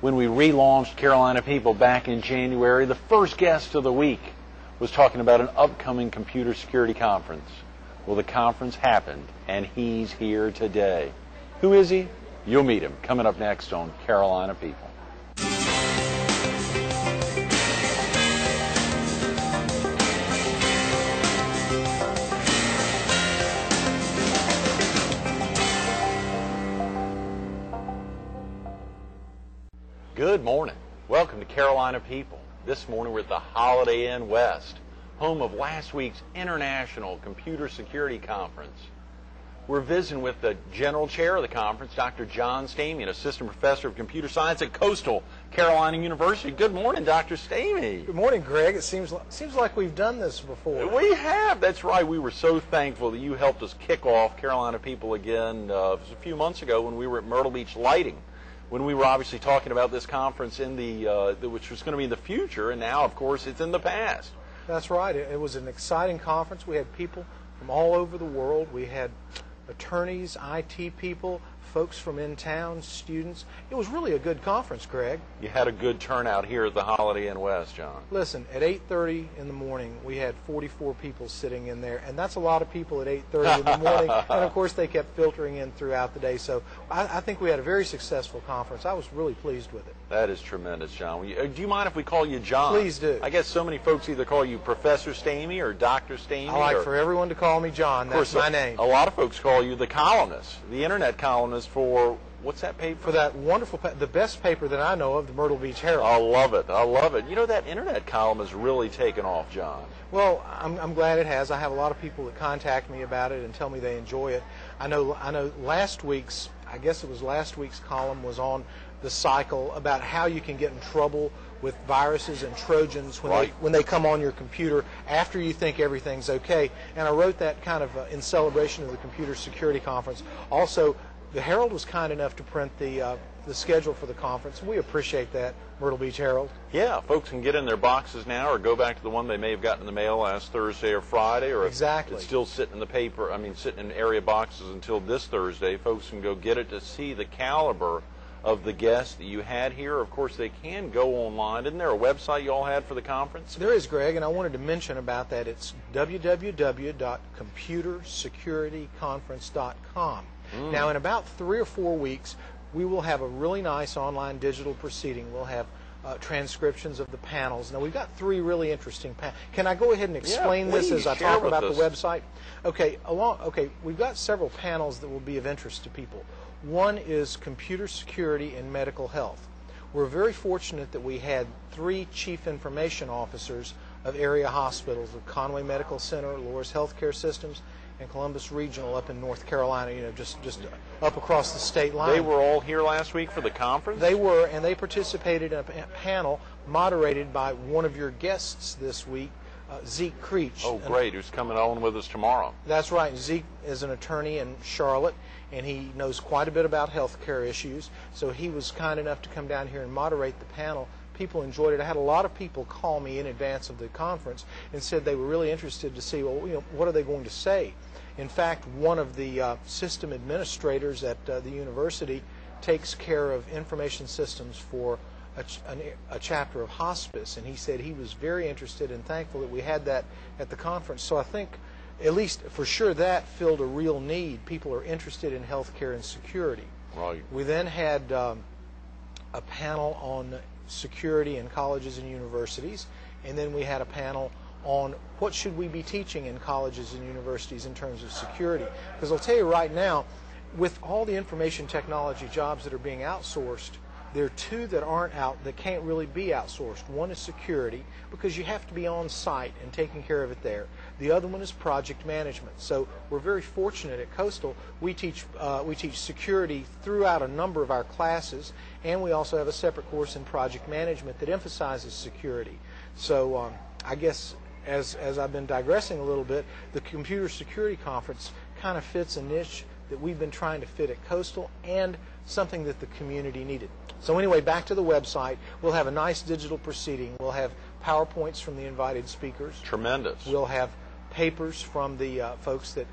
When we relaunched Carolina People back in January, the first guest of the week was talking about an upcoming computer security conference. Well, the conference happened, and he's here today. Who is he? You'll meet him coming up next on Carolina People. Good morning. Welcome to Carolina People. This morning we're at the Holiday Inn West, home of last week's International Computer Security Conference. We're visiting with the General Chair of the conference, Dr. John Stamey, an Assistant Professor of Computer Science at Coastal Carolina University. Good morning, Dr. Stamey. Good morning, Greg. It seems like we've done this before. We have. That's right. We were so thankful that you helped us kick off Carolina People again a few months ago when we were at Myrtle Beach Lighting, when we were obviously talking about this conference in which was going to be in the future, and now, of course, it's in the past. That's right. It was an exciting conference. We had people from all over the world. We had attorneys, IT people, folks from in town, students. It was really a good conference, Greg. You had a good turnout here at the Holiday Inn West, John. Listen, at 8:30 in the morning, we had 44 people sitting in there, and that's a lot of people at 8:30 in the morning. And of course, they kept filtering in throughout the day. So I think we had a very successful conference. I was really pleased with it. That is tremendous, John. Do you mind if we call you John? Please do. I guess so many folks either call you Professor Stamey or Dr. Stamey. I like for everyone to call me John. That's my name. A lot of folks call you the columnist, the internet columnist for, what's that paper? For that wonderful, the best paper that I know of, the Myrtle Beach Herald. I love it. I love it. You know, that internet column has really taken off, John. Well, I'm glad it has. I have a lot of people that contact me about it and tell me they enjoy it. I know last week's column was on the cycle about how you can get in trouble with viruses and Trojans when they come on your computer after you think everything's okay. And I wrote that kind of in celebration of the Computer Security Conference. Also, the Herald was kind enough to print the schedule for the conference. We appreciate that, Myrtle Beach Herald. Yeah, folks can get in their boxes now or go back to the one they may have gotten in the mail last Thursday or Friday, or exactly. If it's still sitting in the paper, sitting in area boxes until this Thursday. Folks can go get it to see the caliber of the guests that you had here. Of course, they can go online. Isn't there a website you all had for the conference? There is, Greg, and I wanted to mention about that. It's www.computersecurityconference.com. Now, in about 3 or 4 weeks, we will have a really nice online digital proceeding. We'll have transcriptions of the panels. Now, we've got 3 really interesting panels. Can I go ahead and explain this as I talk about the website? Okay, we've got several panels that will be of interest to people. One is computer security and medical health. We're very fortunate that we had 3 chief information officers of area hospitals, of Conway Medical Center, Loras Healthcare Systems, and Columbus Regional up in North Carolina, just up across the state line. They were all here last week for the conference? They were, and they participated in a panel moderated by one of your guests this week, Zeke Creech. Oh, great, who's coming on with us tomorrow. That's right. Zeke is an attorney in Charlotte, and he knows quite a bit about health care issues, so he was kind enough to come down here and moderate the panel. People enjoyed it. I had a lot of people call me in advance of the conference and said they were really interested to see, well, what are they going to say? In fact, one of the system administrators at the university takes care of information systems for a chapter of hospice, and he said he was very interested and thankful that we had that at the conference. So I think, at least for sure, that filled a real need. People are interested in health care and security. Right. We then had a panel on security in colleges and universities, and then we had a panel on what should we be teaching in colleges and universities in terms of security. Because I'll tell you right now, with all the information technology jobs that are being outsourced, there are 2 that can't really be outsourced. One is security, because you have to be on site and taking care of it there. The other one is project management. So we're very fortunate at Coastal. We teach security throughout a number of our classes, and we also have a separate course in project management that emphasizes security. So I guess as I've been digressing a little bit, the Computer Security Conference kind of fits a niche that we've been trying to fit at Coastal and something that the community needed. So anyway, back to the website. We'll have a nice digital proceeding. We'll have PowerPoints from the invited speakers. Tremendous. We'll have papers from the folks that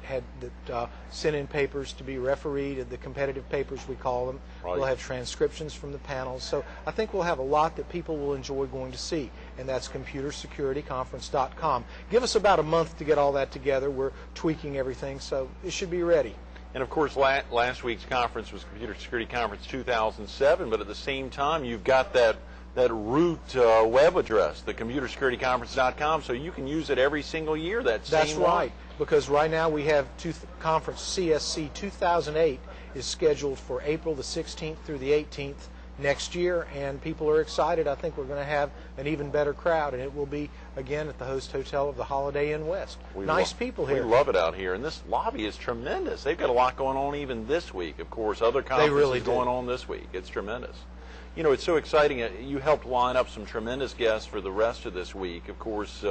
sent in papers to be refereed, the competitive papers we call them. Right. We'll have transcriptions from the panels. So I think we'll have a lot that people will enjoy going to see, and that's computersecurityconference.com. Give us about a month to get all that together. We're tweaking everything, so it should be ready. And of course, last week's conference was Computer Security Conference 2007, but at the same time, you've got that root web address, the computersecurityconference.com, so you can use it every single year. That's right, because right now we have conference CSC 2008 is scheduled for April the 16th through the 18th next year, and people are excited. I think we're going to have an even better crowd, and it will be again at the host hotel of the Holiday Inn West. Nice people here. We love it out here, and this lobby is tremendous. They've got a lot going on even this week. Of course, other conferences going on this week. It's tremendous. You know, it's so exciting. You helped line up some tremendous guests for the rest of this week. Of course,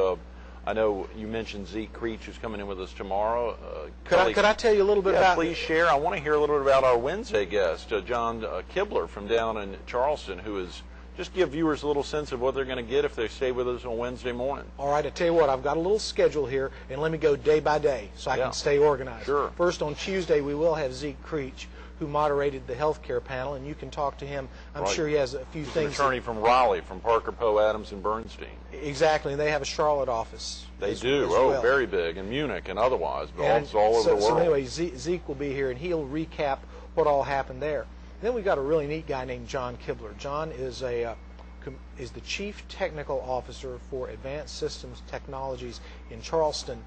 I know you mentioned Zeke Creech, who's coming in with us tomorrow. Could I tell you a little bit about... Please share. I want to hear a little bit about our Wednesday guest, John Kibler from down in Charleston, who is just give viewers a little sense of what they're going to get if they stay with us on Wednesday morning. All right, I tell you what, I've got a little schedule here, and let me go day by day so I can stay organized. Sure. First, on Tuesday, we will have Zeke Creech, who moderated the healthcare panel, and you can talk to him. I'm sure he has a few things. He's an attorney from Raleigh, from Parker, Poe, Adams, and Bernstein. Exactly, and they have a Charlotte office. They do. Well. Very big, in Munich and otherwise, but also all over the world. So anyway, Zeke will be here, and he'll recap what all happened there. Then we've got a really neat guy named John Kibler. John is the Chief Technical Officer for Advanced Systems Technologies in Charleston.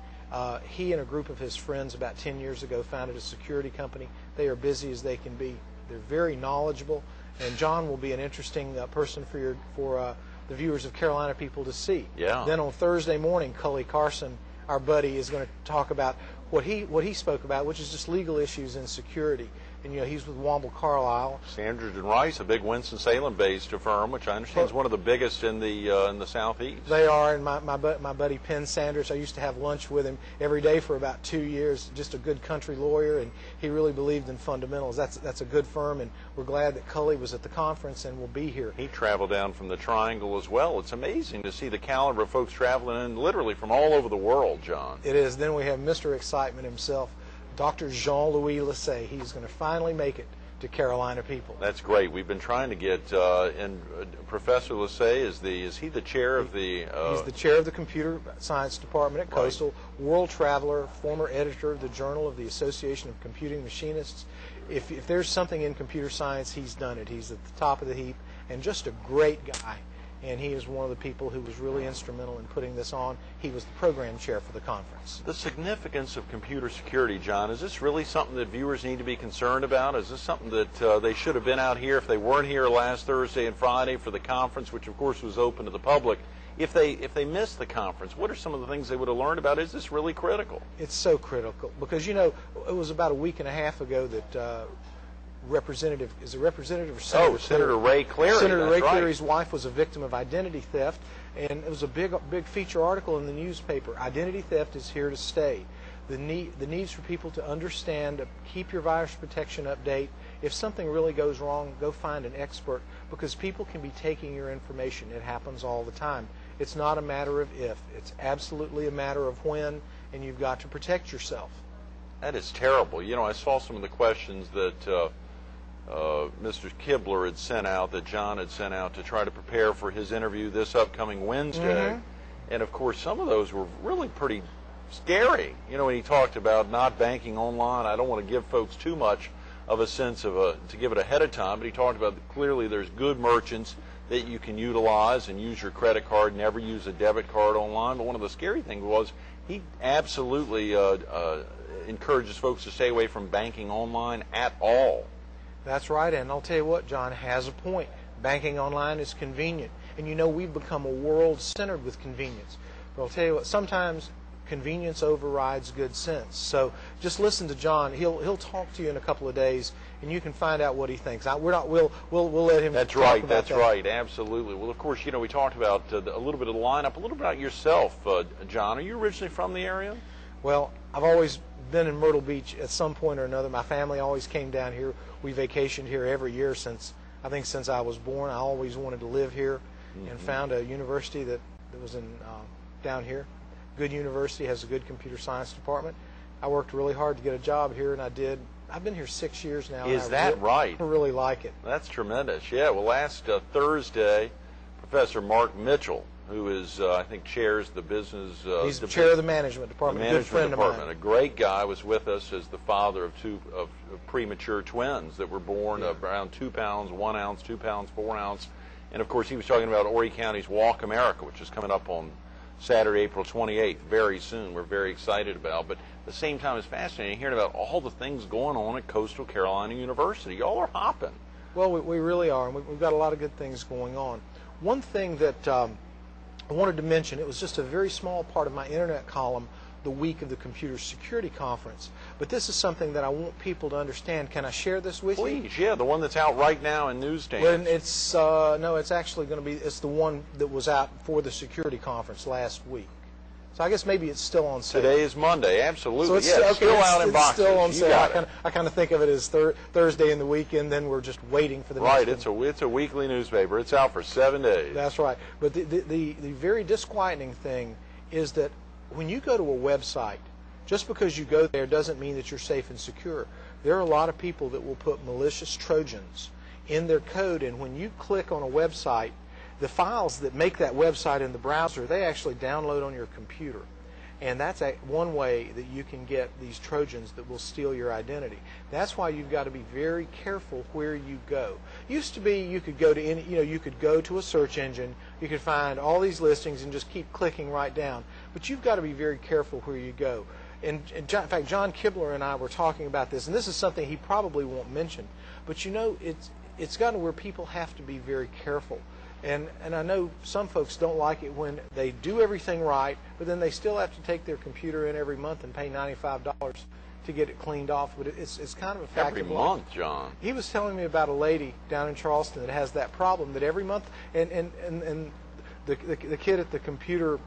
He and a group of his friends about 10 years ago founded a security company. They are busy as they can be. They're very knowledgeable, and John will be an interesting person for the viewers of Carolina People to see. Yeah. Then on Thursday morning, Cully Carson, our buddy, is going to talk about what he spoke about, which is just legal issues in security. And he's with Womble Carlisle. Sandridge and Rice, a big Winston-Salem-based firm, which I understand is one of the biggest in the southeast. They are, and my buddy Penn Sandridge, I used to have lunch with him every day for about 2 years. Just a good country lawyer, and he really believed in fundamentals. That's a good firm, and we're glad that Cully was at the conference and will be here. He traveled down from the Triangle as well. It's amazing to see the caliber of folks traveling in literally from all over the world, John. It is. Then we have Mr. Excitement himself, Dr. Jean-Louis Lassay. He's going to finally make it to Carolina People. That's great. We've been trying to get, and Professor Lassay, is he the chair of the... He's the chair of the Computer Science Department at Coastal, world traveler, former editor of the Journal of the Association of Computing Machinists. If there's something in computer science, he's done it. He's at the top of the heap, and just a great guy. And he is one of the people who was really instrumental in putting this on. He was the program chair for the conference. The significance of computer security, John, is this really something that viewers need to be concerned about? Is this something that they should have been out here if they weren't here last Thursday and Friday for the conference, which of course was open to the public? If they missed the conference, what are some of the things they would have learned about? Is this really critical? It's so critical because, it was about a week and a half ago that Representative or Senator? Senator Ray Cleary. Senator Ray Cleary's wife was a victim of identity theft, and it was a big feature article in the newspaper. Identity theft is here to stay. The needs for people to understand, keep your virus protection update. If something really goes wrong, go find an expert because people can be taking your information. It happens all the time. It's not a matter of if. It's absolutely a matter of when, and you've got to protect yourself. That is terrible. I saw some of the questions that Mr. Kibler had sent out, that John had sent out to try to prepare for his interview this upcoming Wednesday. And of course, some of those were really pretty scary. When he talked about not banking online, I don't want to give folks too much of a sense of to give it ahead of time, but he talked about clearly there's good merchants that you can utilize and use your credit card, never use a debit card online. But one of the scary things was he absolutely encourages folks to stay away from banking online at all. That's right, and I'll tell you what, John has a point. Banking online is convenient, and we've become a world centered with convenience. But I'll tell you what, sometimes convenience overrides good sense. So just listen to John. He'll talk to you in a couple of days, and you can find out what he thinks. We'll let him. That's right. That's right. Absolutely. Well, of course, we talked about a little bit of the lineup, a little bit about yourself, John. Are you originally from the area? Well, I've always been in Myrtle Beach at some point or another. My family always came down here. We vacationed here every year since I was born. I always wanted to live here and found a university that was in down here. good university has a good computer science department. I worked really hard to get a job here, and I did. I've been here 6 years now. Is that right? I really like it. That's tremendous. Yeah, well, last Thursday, Professor Mark Mitchell, who is, I think, chairs the business... He's the chair of the management department, a good friend of mine. A great guy, was with us as the father of two premature twins that were born around 2 pounds, 1 ounce, 2 pounds, 4 ounce. And, of course, he was talking about Horry County's Walk America, which is coming up on Saturday, April 28th, very soon. We're very excited about. But at the same time, it's fascinating hearing about all the things going on at Coastal Carolina University. Y'all are hopping. Well, we really are, and we've got a lot of good things going on. One thing that I wanted to mention, it was just a very small part of my internet column the week of the Computer Security Conference. But this is something that I want people to understand. Can I share this with you? Please, yeah, the one that's out right now in newsstands. Well, it's no, it's actually going to be, it's the one that was out for the security conference last week. So I guess maybe it's still on sale. Today is Monday, absolutely. So it's still out in boxes. Still on sale. I kind of think of it as Thursday in the weekend, then we're just waiting for the next one. It's a weekly newspaper. It's out for 7 days. That's right. But the very disquieting thing is that when you go to a website, just because you go there doesn't mean that you're safe and secure. There are a lot of people that will put malicious Trojans in their code, and when you click on a website, the files that make that website in the browser, they actually download on your computer. And that's one way that you can get these Trojans that will steal your identity. That's why you've got to be very careful where you go. Used to be you could go to any, you could go to a search engine, you could find all these listings and just keep clicking right down. But you've got to be very careful where you go. And in fact, John Kibler and I were talking about this, and this is something he probably won't mention. But it's gotten where people have to be very careful. And I know some folks don't like it when they do everything right, but then they still have to take their computer in every month and pay $95 to get it cleaned off. But it's kind of a fact every of month, life. John. He was telling me about a lady down in Charleston that has that problem, that every month, and the kid at the computer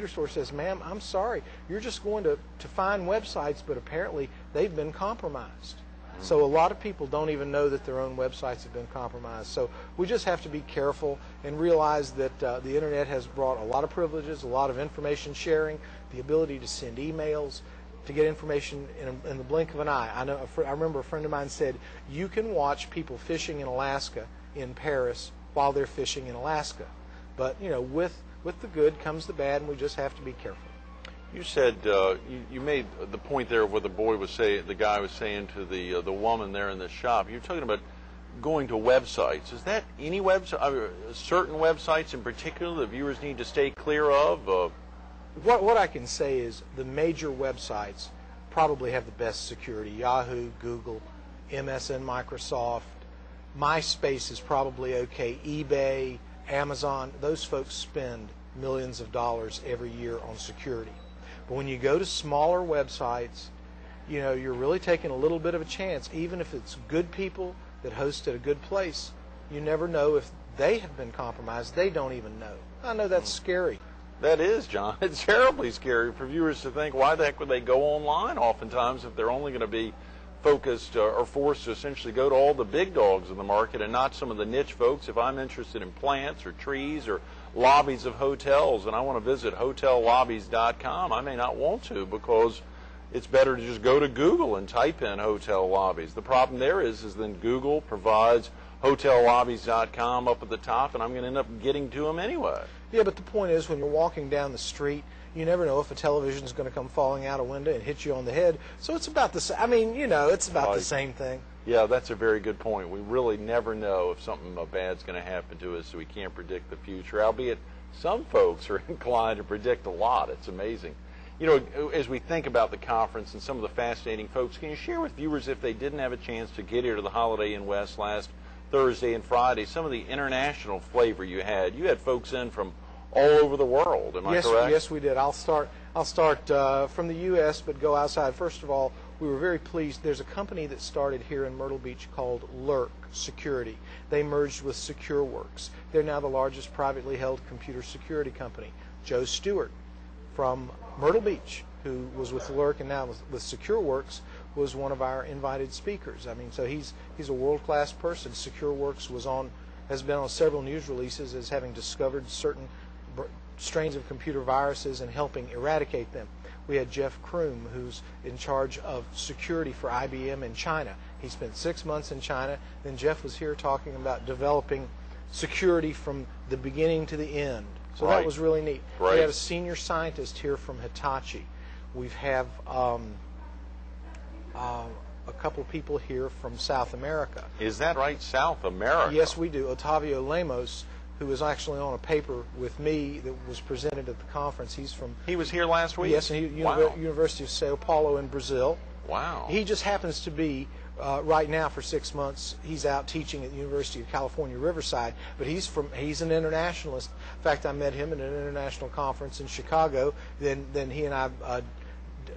store says, "Ma'am, I'm sorry, you're just going to find websites, but apparently they've been compromised." So a lot of people don't even know that their own websites have been compromised. So we just have to be careful and realize that the Internet has brought a lot of privileges, a lot of information sharing, the ability to send emails, to get information in the blink of an eye. I remember a friend of mine said, you can watch people fishing in Alaska in Paris while they're fishing in Alaska. But, with the good comes the bad, and we just have to be careful. You said you made the point there where the guy was saying to the woman there in the shop. You're talking about going to websites. Is that any website, certain websites in particular that viewers need to stay clear of? What I can say is the major websites probably have the best security. Yahoo, Google, MSN, Microsoft, MySpace is probably okay. eBay, Amazon, those folks spend millions of dollars every year on security. But when you go to smaller websites, you're really taking a little bit of a chance. Even if it's good people that host at a good place, you never know if they have been compromised. They don't even know. I know that's scary. That is, John. It's terribly scary for viewers to think, why the heck would they go online oftentimes if they're only going to be focused or forced to essentially go to all the big dogs in the market and not some of the niche folks. If I'm interested in plants or trees or lobbies of hotels and I want to visit hotellobbies.com, I may not want to because it's better to just go to Google and type in hotel lobbies. The problem there is then Google provides hotellobbies.com up at the top, and I'm going to end up getting to them anyway. Yeah, but the point is when you're walking down the street, you never know if a television is going to come falling out a window and hit you on the head. So it's about the same. I mean, it's about the same thing. Yeah, that's a very good point. We really never know if something bad's going to happen to us, so we can't predict the future, albeit some folks are inclined to predict a lot. It's amazing. As we think about the conference and some of the fascinating folks, can you share with viewers, if they didn't have a chance to get here to the Holiday Inn West last Thursday and Friday, some of the international flavor you had? You had folks in from all over the world, am I correct? Yes, we did. I'll start from the U.S., but go outside. First of all, we were very pleased. There's a company that started here in Myrtle Beach called Lurk Security. They merged with SecureWorks. They're now the largest privately held computer security company. Joe Stewart from Myrtle Beach, who was with Lurk and now with SecureWorks, was one of our invited speakers. I mean, so he's a world-class person. SecureWorks has been on several news releases as having discovered certain strains of computer viruses and helping eradicate them. We had Jeff Kroom, who's in charge of security for IBM in China. He spent 6 months in China. Then Jeff was here talking about developing security from the beginning to the end. So that was really neat. Right. We had a senior scientist here from Hitachi. We have a couple people here from South America. Is that right? South America? Yes, we do. Otavio Lemos, who was actually on a paper with me that was presented at the conference. He was here last week? Yes, and University of Sao Paulo in Brazil. Wow. He just happens to be, right now for 6 months, he's out teaching at the University of California, Riverside, but he's an internationalist. In fact, I met him at an international conference in Chicago. Then he and I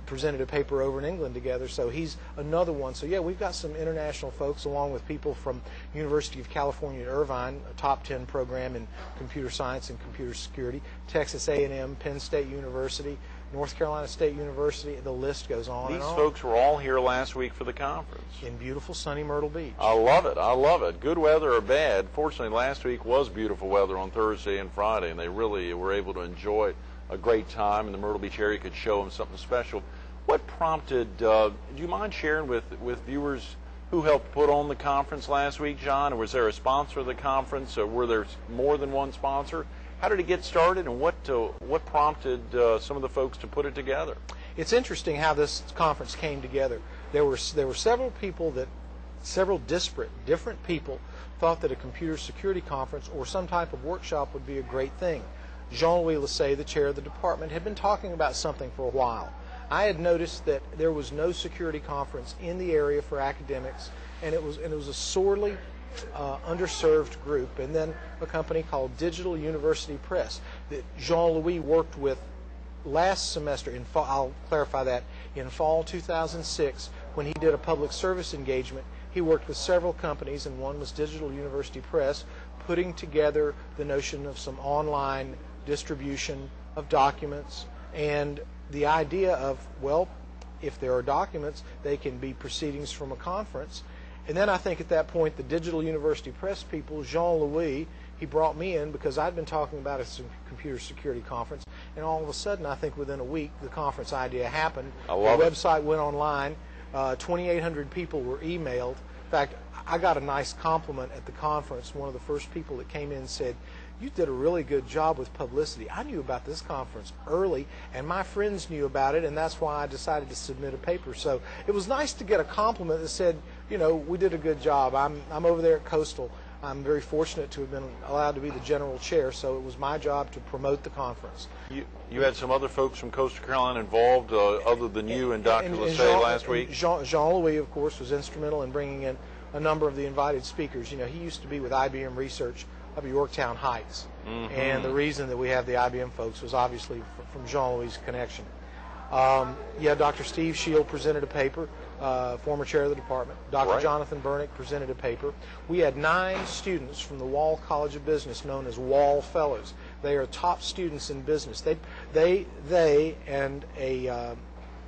presented a paper over in England together, so he's another one. So yeah, we've got some international folks along with people from University of California at Irvine, a top 10 program in computer science and computer security, Texas A&M, Penn State University, North Carolina State University, the list goes on and on. These folks were all here last week for the conference. In beautiful sunny Myrtle Beach. I love it. I love it. Good weather or bad. Fortunately, last week was beautiful weather on Thursday and Friday, and they really were able to enjoy a great time in the Myrtle Beach area. Could show them something special. What prompted, do you mind sharing with viewers who helped put on the conference last week, John? Or was there a sponsor of the conference? Or were there more than one sponsor? How did it get started, and what prompted some of the folks to put it together? It's interesting how this conference came together. There were several people several different people thought that a computer security conference or some type of workshop would be a great thing. Jean-Louis Lassay, the chair of the department, had been talking about something for a while. I had noticed that there was no security conference in the area for academics, and it was a sorely underserved group. And then a company called Digital University Press that Jean-Louis worked with last semester in fall. I'll clarify that. In fall 2006, when he did a public service engagement, he worked with several companies, and one was Digital University Press, putting together the notion of some online distribution of documents, and the idea of, well, if there are documents, they can be proceedings from a conference. And then I think at that point, the Digital University Press people, Jean-Louis, he brought me in because I'd been talking about a computer security conference, and all of a sudden, I think within a week, the conference idea happened. I love the it. website went online. 2,800 people were emailed. In fact, I got a nice compliment at the conference. One of the first people that came in said, "You did a really good job with publicity. I knew about this conference early, and my friends knew about it, and that's why I decided to submit a paper." So it was nice to get a compliment that said, you know, we did a good job. I'm over there at Coastal. I'm very fortunate to have been allowed to be the general chair, so it was my job to promote the conference. You had some other folks from Coastal Carolina involved, other than you and Dr. Lassay last week? Jean-Louis, of course, was instrumental in bringing in a number of the invited speakers. You know, he used to be with IBM Research up at Yorktown Heights, and the reason that we have the IBM folks was obviously from Jean-Louis' connection. Dr. Steve Shield presented a paper, former chair of the department. Dr. Jonathan Bernick presented a paper. We had 9 students from the Wall College of Business, known as Wall Fellows. They are top students in business. They and a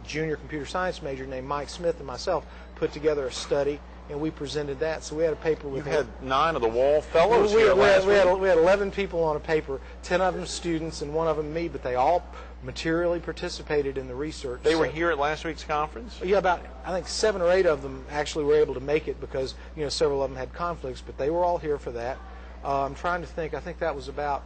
junior computer science major named Mike Smith and myself put together a study, and we presented that. So we had a paper with You had 9 of the Wall Fellows here last week. We had 11 people on a paper, 10 of them students and 1 of them me, but they all materially participated in the research. They were here at last week's conference? Yeah, about, I think 7 or 8 of them actually were able to make it because, you know, several of them had conflicts, but they were all here for that. I'm trying to think. I think that was about,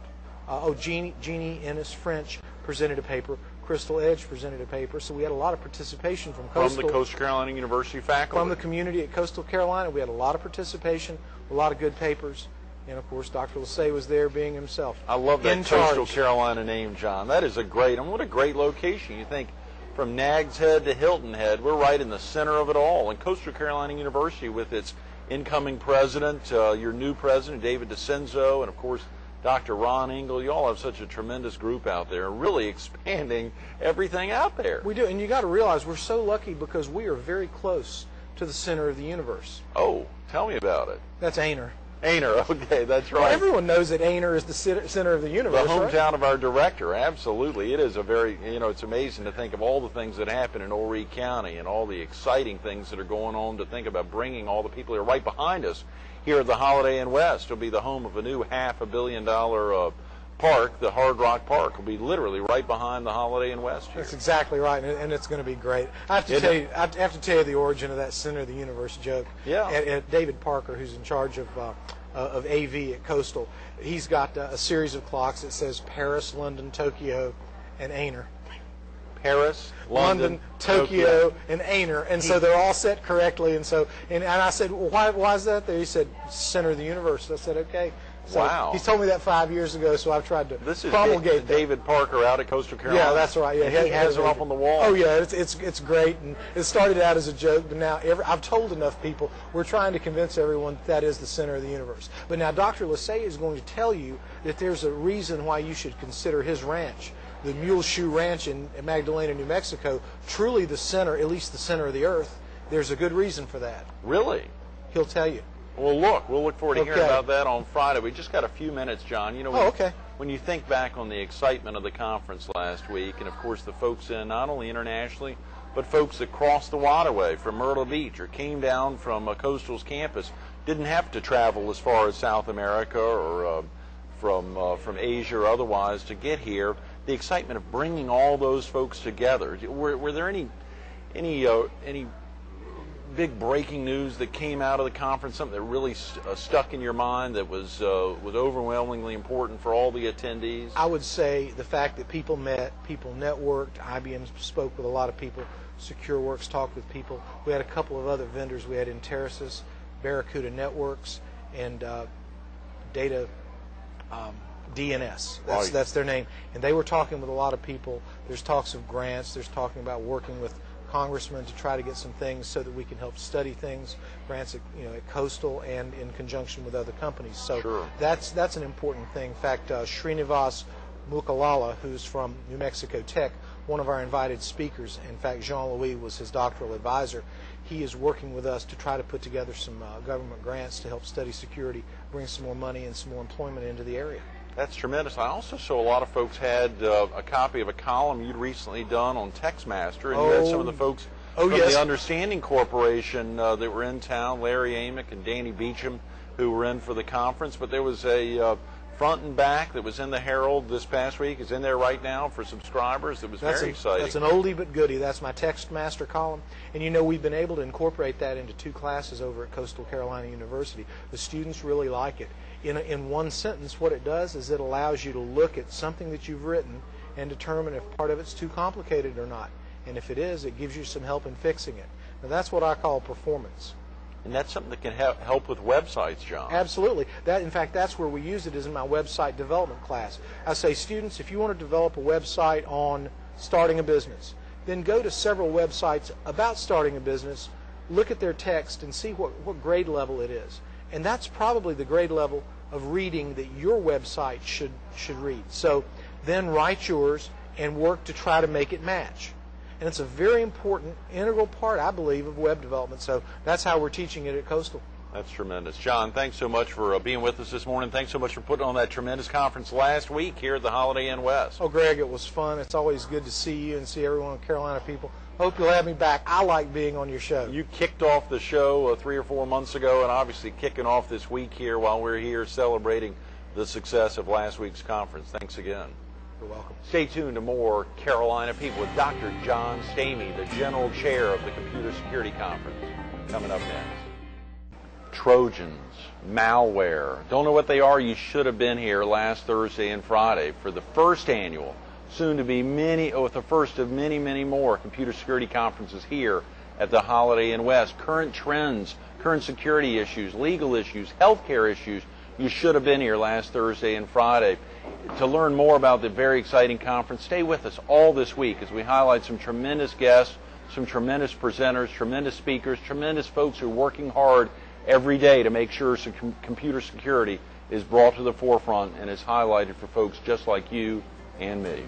Jeannie Ennis French presented a paper. Crystal Edge presented a paper, so we had a lot of participation from Coastal. From the Coastal Carolina University faculty. From the community at Coastal Carolina. We had a lot of participation, a lot of good papers, and of course Dr. Lassay was there being himself. I love that Coastal Carolina name, John. That is what a great location. You think from Nags Head to Hilton Head, we're right in the center of it all. And Coastal Carolina University with its incoming president, your new president, David DeCenzo, and of course Dr. Ron Engel, you all have such a tremendous group out there, really expanding everything out there. We do, and you got to realize we're so lucky because we are very close to the center of the universe. Oh, tell me about it. That's Aner. Aner, okay, that's right. Well, everyone knows that Aner is the center of the universe, the hometown of our director, absolutely. It is a very, it's amazing to think of all the things that happen in Horry County and all the exciting things that are going on, to think about bringing all the people that are right behind us here at the Holiday Inn West. It'll be the home of a new $500 million park, the Hard Rock Park, will be literally right behind the Holiday Inn West here. That's exactly right, and it's going to be great. I have to tell you the origin of that Center of the Universe joke. Yeah. And David Parker, who's in charge of AV at Coastal, he's got a series of clocks that says Paris, London, Tokyo, and Aner. Paris, London, Tokyo, and Aner, and so they're all set correctly. And I said, well, why is that there? He said, Center of the Universe. I said, okay. So wow. He's told me that 5 years ago, so I've tried to This promulgate is David Parker out at Coastal Carolina. Yeah, that's right. Yeah, and he has them up on the wall. Oh yeah, it's great, and it started out as a joke, but now I've told enough people. We're trying to convince everyone that is the center of the universe. But now Dr. Lassay is going to tell you that there's a reason why you should consider his ranch, the Mule Shoe Ranch in Magdalena, New Mexico, truly the center, at least the center of the earth. There's a good reason for that. Really? He'll tell you. Well, we'll look forward to hearing about that on Friday. We just got a few minutes, John. You know, when you think back on the excitement of the conference last week, and of course the folks in not only internationally, but folks that crossed the waterway from Myrtle Beach or came down from Coastal's campus, didn't have to travel as far as South America or from Asia or otherwise to get here. The excitement of bringing all those folks together. Were there any big breaking news that came out of the conference, something that really stuck in your mind that was overwhelmingly important for all the attendees? I would say the fact that people met, people networked, IBM spoke with a lot of people, SecureWorks talked with people. We had a couple of other vendors. We had Interisys, Barracuda Networks, and Data DNS. That's their name. And they were talking with a lot of people. There's talks of grants. There's talking about working with congressmen to try to get some things so that we can help study things, grants at Coastal and in conjunction with other companies. So sure. That's an important thing. In fact, Srinivas Mukalala, who's from New Mexico Tech, one of our invited speakers, in fact Jean-Louis was his doctoral advisor, he is working with us to try to put together some government grants to help study security, bring some more money and some more employment into the area. That's tremendous. I also saw a lot of folks had a copy of a column you'd recently done on TextMaster, and you had some of the folks from the Understanding Corporation that were in town, Larry Amick and Danny Beecham, who were in for the conference. But there was a front and back that was in the Herald this past week. It's in there right now for subscribers. It was very exciting. That's an oldie but goodie. That's my TextMaster column. And we've been able to incorporate that into 2 classes over at Coastal Carolina University. The students really like it. In one sentence, what it does is it allows you to look at something that you've written and determine if part of it's too complicated or not. And if it is, it gives you some help in fixing it. Now, that's what I call performance. And that's something that can help with websites, John. Absolutely. In fact, that's where we use it, is in my website development class. I say, students, if you want to develop a website on starting a business, then go to several websites about starting a business, look at their text, and see what grade level it is. And that's probably the grade level of reading that your website should read. So then write yours and work to try to make it match. And it's a very important, integral part, I believe, of web development. So that's how we're teaching it at Coastal. That's tremendous. John, thanks so much for being with us this morning. Thanks so much for putting on that tremendous conference last week here at the Holiday Inn West. Oh, Greg, it was fun. It's always good to see you and see everyone, Carolina people. Hope you'll have me back. I like being on your show. You kicked off the show 3 or 4 months ago, and obviously kicking off this week here while we're here celebrating the success of last week's conference. Thanks again. You're welcome. Stay tuned to more Carolina People with Dr. John Stamey, the General Chair of the Computer Security Conference, coming up next. Trojans, malware. Don't know what they are? You should have been here last Thursday and Friday for the first annual, soon to be the first of many, many more computer security conferences here at the Holiday Inn West. Current trends, current security issues, legal issues, healthcare issues. You should have been here last Thursday and Friday. To learn more about the very exciting conference, stay with us all this week as we highlight some tremendous guests, some tremendous presenters, tremendous speakers, tremendous folks who are working hard every day to make sure computer security is brought to the forefront and is highlighted for folks just like you and me.